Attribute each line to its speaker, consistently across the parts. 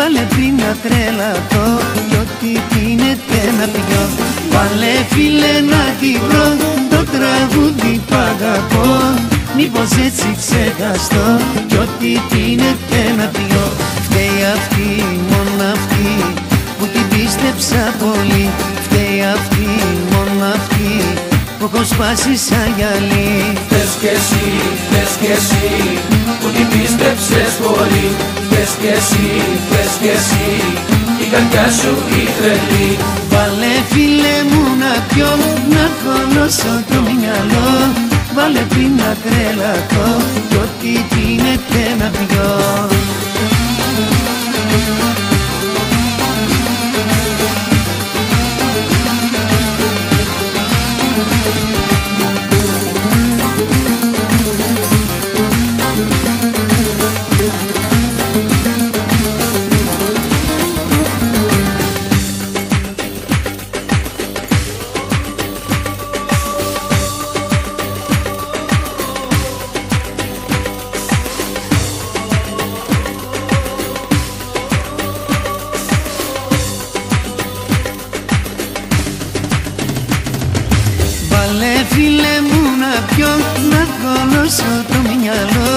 Speaker 1: βάλε πριν να τρελαθώ κι ό,τι πίνεται να πιω. Βάλε φίλε να την βρω, το τραγούδι που αγαπώ, μήπως έτσι ξεχαστώ κι ό,τι πίνεται να πιω. Φταίει αυτή, μόνο αυτή που την πίστεψα πολύ, φταίει αυτή, μόνο αυτή που έχω σπάσει σαν γυαλί.
Speaker 2: Πες κι εσύ, πες κι εσύ που την πίστεψες πολύ, πες κι εσύ, πες κι εσύ η καρδιά σου η τρελή.
Speaker 1: Βάλε φίλε μου να πιω, να κολώσω το μυαλό, βάλε πριν να τρελαθώ κι ό,τι πίνεται να πιω. Βάλε φίλε μου να πιω, να κολώσω το μυαλό,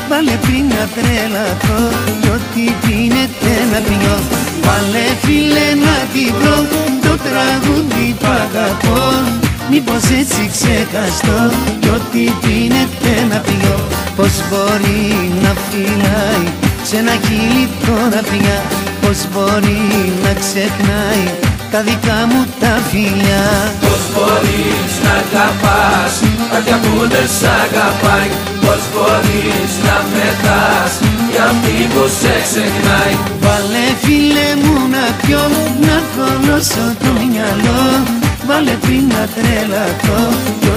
Speaker 1: βάλε πριν να τρελαθώ κι ό,τι πίνεται να πιω. Βάλε φίλε να την βρω, το τραγούδι που αγαπώ, μήπως έτσι ξεχαστώ κι ό,τι πίνεται να πιω. Πώς μπορεί να φυλάει σε ένα χείλη τώρα πια, πώς μπορεί να ξεχνάει τα δικά μου τα φιλιά.
Speaker 2: Πώς μπορείς να αγαπάς κάποια που δεν σ' αγαπάει, πώς μπορείς να πετάς για αυτή που σε ξεχνάει.
Speaker 1: Βάλε φίλε μου να πιω, να κολώσω το μυαλό, βάλε πριν να τρελαθώ κι